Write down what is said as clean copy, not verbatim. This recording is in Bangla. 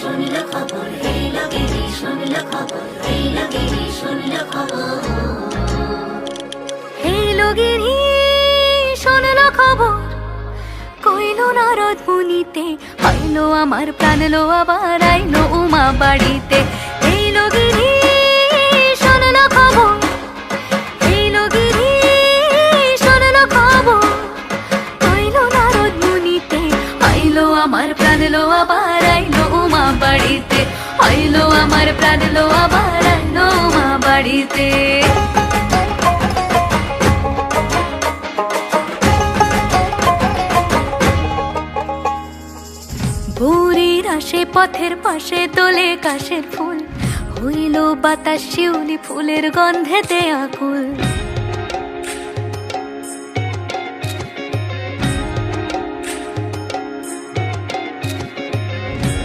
শুনল খবর, এই লগিনী শুনল খবর, এই লগিনী শুনল খবর। এই লগিনী শুনল খবর, কইল নারদ মুনিতে, আইলো আমার প্রাণ লো আবার আইলো উমা বাড়িতে। এই লগিনী শুনল খবর, এই লগিনী শুনল খবর, কইল নারদ মুনিতে, আইলো আমার প্রাণ লো আবার আইলো উমা বাড়িতে, আইলো আমার প্রাণ লো আবার আইলো উমা বাড়িতে। ভোরের আসে পথের পাশে তোলে কাশের ফুল, হইল বাতাস শিউলি ফুলের গন্ধেতে আকুল।